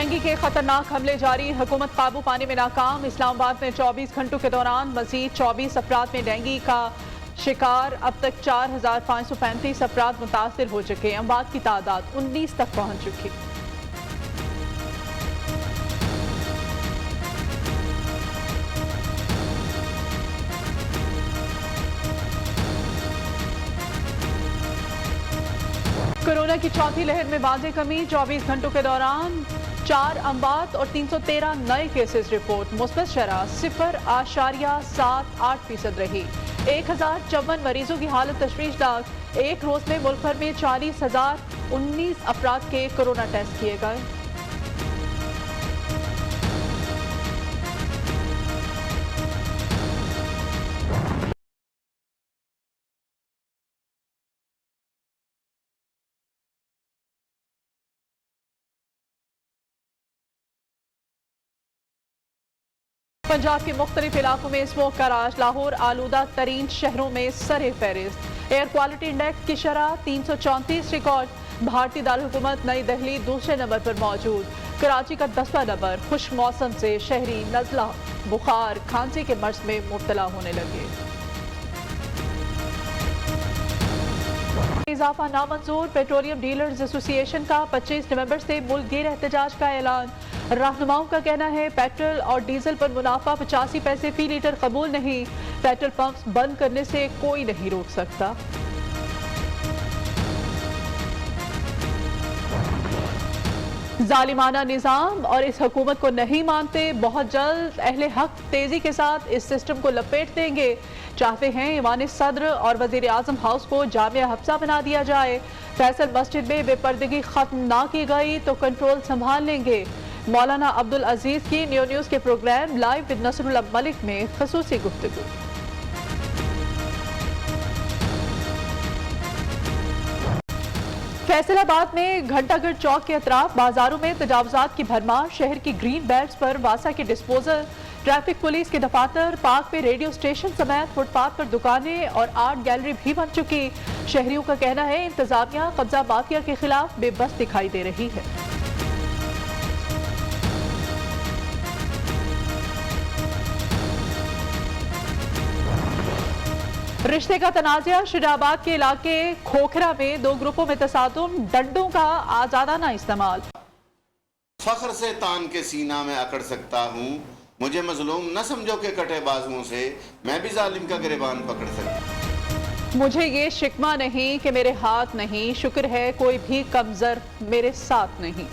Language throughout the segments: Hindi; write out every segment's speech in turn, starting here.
डेंगू के खतरनाक हमले जारी, हुकूमत काबू पाने में नाकाम। इस्लामाबाद में 24 घंटों के दौरान मजीद 24 अफराद में डेंगू का शिकार। अब तक 4,535 अफराद मुतासर हो चुके। अमवात की तादाद 19 तक पहुंच चुकी। कोरोना की चौथी लहर में वाज़ेह कमी। 24 घंटों के दौरान 4 अमवात और 313 नए केसेस रिपोर्ट। मुस्बत शरह 0.78% रही। 1054 मरीजों की हालत तशवीशनाक। एक रोज में मुल्क भर में 40,019 अफराद के कोरोना टेस्ट किए गए। पंजाब के मुख्तलिफ इलाकों में स्मोक का राज। लाहौर आलूदा तरीन शहरों में सरे फहरिस्त। एयर क्वालिटी इंडेक्स की शरह 334 रिकॉर्ड। भारतीय दारुल-हुकूमत नई दिल्ली दूसरे नंबर पर मौजूद। कराची का 10वां नंबर। खुश मौसम से शहरी नज़ला, बुखार, खांसी के मर्ज में मुब्तला होने लगे। इजाफा नामंजूर। पेट्रोलियम डीलर्स एसोसिएशन का 25 नवंबर से मुल्कगीर एहतजाज का ऐलान। रहनुमाओं का कहना है पेट्रोल और डीजल पर मुनाफा 85 पैसे फी लीटर कबूल नहीं। पेट्रोल पंप्स बंद करने से कोई नहीं रोक सकता। जालिमाना निज़ाम और इस हुकूमत को नहीं मानते। बहुत जल्द अहले हक तेजी के साथ इस सिस्टम को लपेट देंगे। चाहते हैं ईवान सदर और वजीर आजम हाउस को जामिया हफ्सा बना दिया जाए। फैसल मस्जिद में बेपर्दगी खत्म ना की गई तो कंट्रोल संभाल लेंगे। मौलाना अब्दुल अजीज की न्यूज़ के program live with Nasrullah Malik में खसूसी गुफ्तगू। फैसलाबाद में घंटाघर चौक के अतराफ बाजारों में तजावुजात की भरमार। शहर की ग्रीन बेल्ट्स पर वासा के डिस्पोजल। ट्रैफिक पुलिस के दफातर, पार्क पे रेडियो स्टेशन समेत फुटपाथ पर दुकानें और आर्ट गैलरी भी बन चुकी। शहरियों का कहना है इंतजामिया कब्जा माफिया के खिलाफ बेबस दिखाई दे रही है। रिश्ते का तनाज़ा। शिराबाद के इलाके खोखरा में 2 ग्रुपों में तसादुम। डंडों का आजादाना इस्तेमाल। फख्र से तान के सीना में अकड़ सकता हूँ। मुझे मजलूम न समझो के कटे बाजुओं से मैं भी जालिम का गिरबान पकड़ सकता। मुझे ये शिकवा नहीं कि मेरे हाथ नहीं, शुक्र है कोई भी कमजर मेरे साथ नहीं।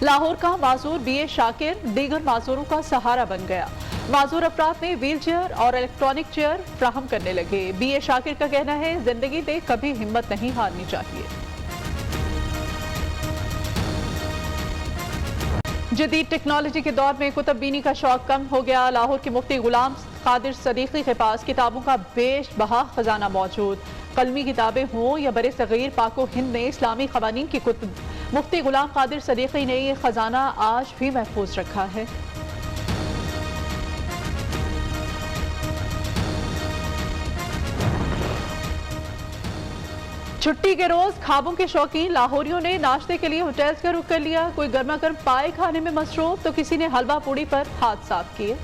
लाहौर का माजूर बीए शाकिर दीगर माजूरों का सहारा बन गया। माजूर अफराद में व्हील चेयर और इलेक्ट्रॉनिक चेयर फ्राहम करने लगे। बीए शाकिर का कहना है जिंदगी में कभी हिम्मत नहीं हारनी चाहिए। जदीद टेक्नोलॉजी के दौर में कुतुबबीनी का शौक कम हो गया। लाहौर के मुफ्ती गुलाम कादिर सदीकी के पास किताबों का बेशबहा खजाना मौजूद। कलमी किताबें हों या बरे सगीर पाको हिंद में इस्लामी कवानीन की कुतुब, मुफ्ती गुलाम कादिर सदीकी ने यह खजाना आज भी महफूज रखा है। छुट्टी के रोज खाबों के शौकीन लाहौरियों ने नाश्ते के लिए होटल्स का रुख कर लिया। कोई गर्मा गर्म पाए खाने में मसरूफ तो किसी ने हलवा पूड़ी पर हाथ साफ किए।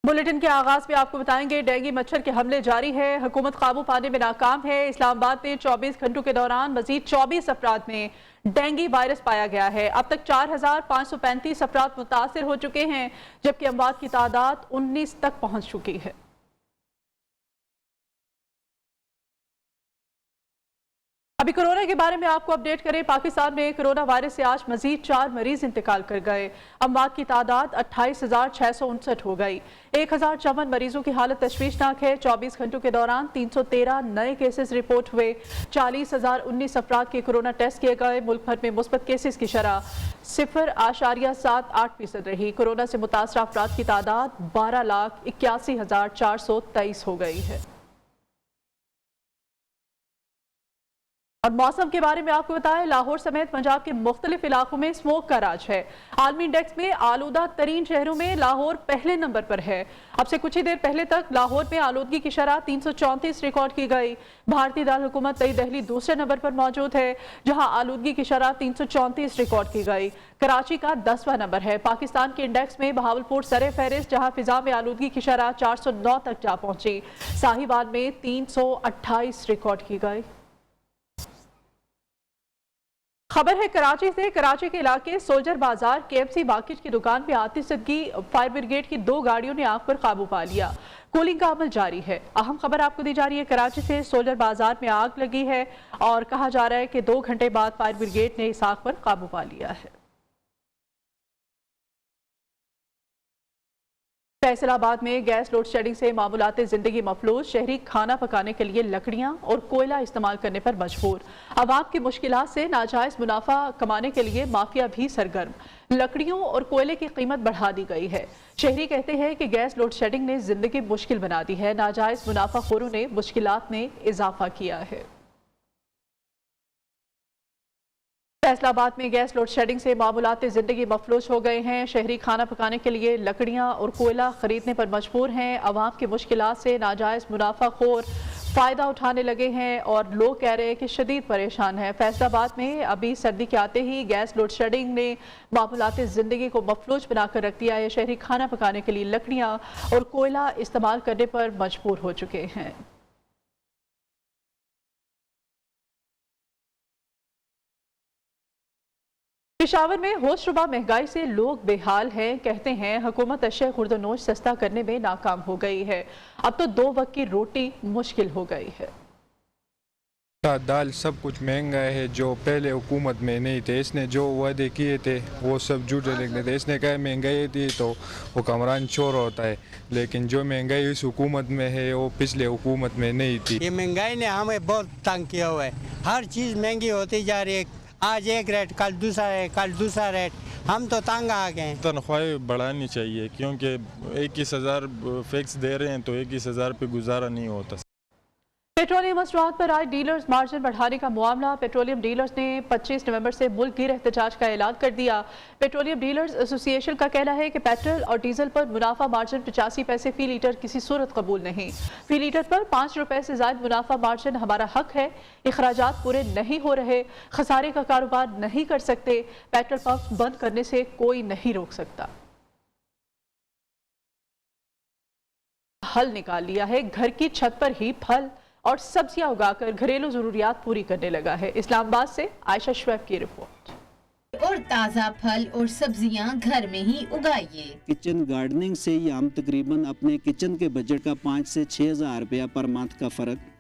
बुलेटिन के आगाज में आपको बताएंगे डेंगू मच्छर के हमले जारी है। हुकूमत काबू पाने में नाकाम है। इस्लामाबाद में 24 घंटों के दौरान मजीद 24 अफराद में डेंगू वायरस पाया गया है। अब तक 4,535 अफराद मुतासर हो चुके हैं, जबकि अमवात की तादाद 19 तक पहुंच चुकी है। अभी कोरोना के बारे में आपको अपडेट करें। पाकिस्तान में कोरोना वायरस से आज मजीद 4 मरीज इंतकाल कर गए। अमवात की तादाद 28,659 हो गई। 1,054 मरीजों की हालत तशवीशनाक है। 24 घंटों के दौरान 313 नए केसेस रिपोर्ट हुए। 40,019 अफराद के कोरोना टेस्ट किए गए। मुल्क भर में मुस्बत केसेस की शरह 0.78% रही। कोरोना से मुतासर अफराद की तादाद 12,81,423 हो गई है। और मौसम के बारे में आपको बताएं, लाहौर समेत पंजाब के मुख्तलिफ इलाकों में स्मोक का राज है। आलमी इंडेक्स में आलूदा तरीन शहरों में लाहौर पहले नंबर पर है। अब से कुछ ही देर पहले तक लाहौर में आलूदगी की शरह 334 रिकॉर्ड की गई। भारतीय दारुल हुकूमत नई दिल्ली दूसरे नंबर पर मौजूद है, जहां आलूदगी की शरह 334 रिकॉर्ड की गई। कराची का 10वां नंबर है। पाकिस्तान के इंडेक्स में बहावलपुर सरे फहरिस्त, जहां फिजा में आलूदगी की शरह 409 तक जा पहुंची। साहिवाल में 328 रिकॉर्ड की गई। खबर है कराची से। कराची के इलाके सोल्जर बाजार KFC मार्केट की दुकान में आतिशबाजी फायर ब्रिगेड की 2 गाड़ियों ने आग पर काबू पा लिया। कूलिंग का अमल जारी है। अहम खबर आपको दी जा रही है, कराची से सोल्जर बाजार में आग लगी है और कहा जा रहा है कि 2 घंटे बाद फायर ब्रिगेड ने इस आग पर काबू पा लिया है। फैसलाबाद में गैस लोड शेडिंग से मामूलाते जिंदगी मफलूज। शहरी खाना पकाने के लिए लकड़ियां और कोयला इस्तेमाल करने पर मजबूर। अवाम की मुश्किलात से नाजायज मुनाफा कमाने के लिए माफिया भी सरगर्म। लकड़ियों और कोयले की कीमत बढ़ा दी गई है। शहरी कहते हैं कि गैस लोड शेडिंग ने जिंदगी मुश्किल बना दी है। नाजायज मुनाफाखोरों ने मुश्किलात में इजाफा किया है। फैसलाबाद में गैस लोड शेडिंग से मामूलाते जिंदगी मफलूज हो गए हैं। शहरी खाना पकाने के लिए लकड़ियां और कोयला खरीदने पर मजबूर हैं। अवाम की मुश्किलात से नाजायज मुनाफाखोर फ़ायदा उठाने लगे हैं और लोग कह रहे हैं कि शदीद परेशान हैं। फैसलाबाद में अभी सर्दी के आते ही गैस लोड शेडिंग ने मामूलाते ज़िंदगी को मफलूज बनाकर रख दिया है। शहरी खाना पकाने के लिए लकड़ियाँ और कोयला इस्तेमाल करने पर मजबूर हो चुके हैं। पेशावर में होशरुबा महंगाई से लोग बेहाल हैं। कहते हैं हुकूमत अशय खुर्दनोश सस्ता करने में नाकाम हो गई है। अब तो 2 वक्त की रोटी मुश्किल हो गई है। दाल सब कुछ महंगा है, जो पहले हुकूमत में नहीं थे। इसने जो वादे किए थे वो सब झूठे निकले थे। इसने कहा महंगाई थी तो हुक्मरान चोर होता है, लेकिन जो महंगाई इस हुकूमत में है वो पिछले हुकूमत में नहीं थी। ये महंगाई ने हमें बहुत तंग किया हुआ है। हर चीज़ महंगी होती जा रही है। आज एक रेट, कल दूसरा रेट, कल दूसरा रेट। हम तो तंग आ गए। तनख्वाहें बढ़ानी चाहिए, क्योंकि 21,000 फिक्स दे रहे हैं तो 21,000 पे गुजारा नहीं होता। पेट्रोलियम मसनूआत पर आज डीलर्स मार्जिन बढ़ाने का मामला। पेट्रोलियम डीलर्स ने 25 नवंबर से मुल्क गिर एहतजाज का ऐलान कर दिया। पेट्रोलियम डीलर्स एसोसिएशन का कहना है कि पेट्रोल और डीजल पर मुनाफा मार्जिन 85 पैसे फी लीटर किसी सूरत कबूल नहीं। फी लीटर पर 5 रुपए से ज्यादा मुनाफा मार्जिन हमारा हक है। अखराजात पूरे नहीं हो रहे, खसारे का कारोबार नहीं कर सकते। पेट्रोल पंप बंद करने से कोई नहीं रोक सकता। हल निकाल लिया है। घर की छत पर ही फल और सब्जियां उगाकर घरेलू जरूरियात पूरी करने लगा है। इस्लामाबाद से आयशा शुएब की रिपोर्ट। और ताज़ा फल और सब्जियां घर में ही उगाइए। किचन गार्डनिंग से ही हम तकरीबन अपने किचन के बजट का 5 से 6 हज़ार रुपया पर मंथ का फर्क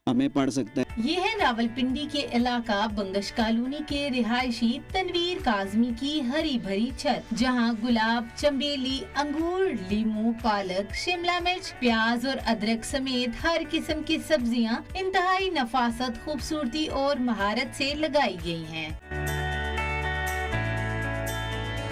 हमें पड़ सकता है। ये है रावलपिंडी के इलाका बंगश कॉलोनी के रिहायशी तनवीर काजमी की हरी भरी छत, जहां गुलाब, चंबेली, अंगूर, लीमू, पालक, शिमला मिर्च, प्याज और अदरक समेत हर किस्म की सब्जियां इंतहाई नफासत, खूबसूरती और महारत से लगाई गई हैं।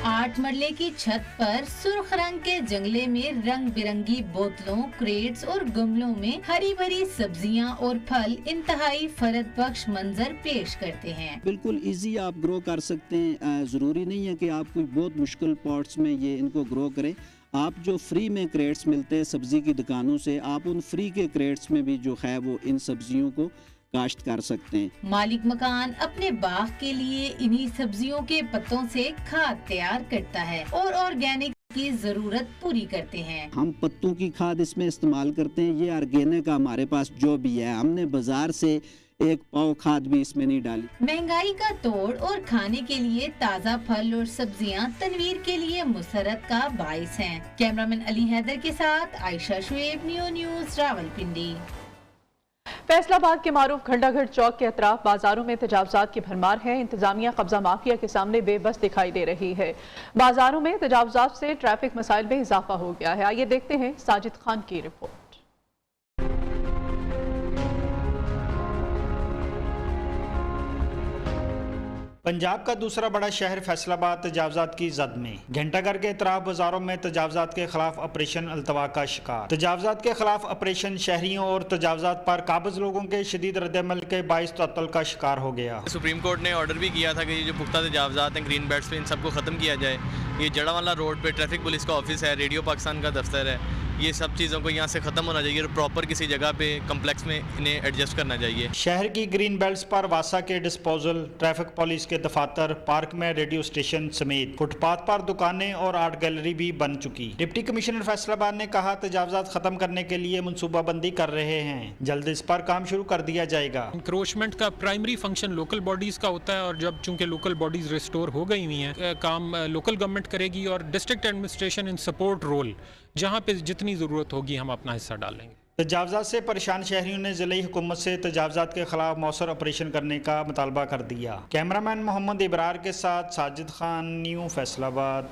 8 मरले की छत पर सुर्ख रंग के जंगले में रंग बिरंगी बोतलों, क्रेट्स और गमलों में हरी भरी सब्जियां और फल इंतहाई फरद बख्श मंजर पेश करते हैं। बिल्कुल इजी आप ग्रो कर सकते हैं। ज़रूरी नहीं है कि आप कोई बहुत मुश्किल पॉट्स में ये इनको ग्रो करें। आप जो फ्री में क्रेट्स मिलते हैं सब्जी की दुकानों से, आप उन फ्री के क्रेट्स में भी जो है वो इन सब्जियों को काश्त कर सकते हैं। मालिक मकान अपने बाग के लिए इन्हीं सब्जियों के पत्तों से खाद तैयार करता है और ऑर्गेनिक की जरूरत पूरी करते हैं। हम पत्तों की खाद इसमें इस्तेमाल करते हैं। ये ऑर्गेनिक हमारे पास जो भी है, हमने बाजार से 1 पाव खाद भी इसमें नहीं डाली। महंगाई का तोड़ और खाने के लिए ताज़ा फल और सब्जियां तनवीर के लिए मुसरत का बाइस हैं। कैमरामैन अली हैदर के साथ आयशा शुएब, न्यू न्यूज़, रावलपिंडी। फैसलाबाद के मारूफ घंटाघर चौक के अतराफ बाजारों में तजावजात की भरमार है। इंतजामिया कब्जा माफिया के सामने बेबस दिखाई दे रही है। बाजारों में तजावजात से ट्रैफिक मसाइल में इजाफा हो गया है। आइए देखते हैं साजिद खान की रिपोर्ट। पंजाब का दूसरा बड़ा शहर फैसलाबाद तजावजात की जद में। घंटाघर के इतराफ बाजारों में तजावजात के खिलाफ ऑपरेशन अल्तवा का शिकार। तजावजात के खिलाफ ऑपरेशन शहरियों और तजावजात पर काबिज लोगों के शदीद रद्दअमल के बाइस तअत्तुल का शिकार हो गया। सुप्रीम कोर्ट ने ऑर्डर भी किया था कि ये जो पुख्ता तजावजात हैं ग्रीन बेल्ट्स पे, इन सबको ख़त्म किया जाए। ये जड़ावाला रोड पे ट्रैफिक पुलिस का ऑफिस है, रेडियो पाकिस्तान का दफ्तर है, ये सब चीज़ों को यहाँ से ख़त्म होना चाहिए और प्रॉपर किसी जगह पे कम्प्लेक्स में इन्हें एडजस्ट करना चाहिए। शहर की ग्रीन बेल्ट्स पर वासा के डिस्पोजल, ट्रैफिक पुलिस के दफातर, पार्क में रेडियो स्टेशन समेत फुटपाथ पर दुकानें और आर्ट गैलरी भी बन चुकी। डिप्टी कमिश्नर फैसलाबाद ने कहा तजावजात खत्म करने के लिए मनसूबाबंदी कर रहे हैं, जल्द इस पर काम शुरू कर दिया जाएगा। इंक्रोचमेंट का प्राइमरी फंक्शन लोकल बॉडीज का होता है और जब चूंकि लोकल बॉडीज रिस्टोर हो गई हुई हैं, काम लोकल गवर्नमेंट करेगी और district administration in support role, जहाँ पे जितनी ज़रूरत होगी हम अपना हिस्सा डालेंगे। तजावजात से परेशान शहरियों ने ज़िले हुकूमत से तजावजात के खिलाफ मौसर ऑपरेशन करने का मुतालबा कर दिया। कैमरामैन मोहम्मद इब्रार के साथ साजिद खान, न्यू फैसलाबाद।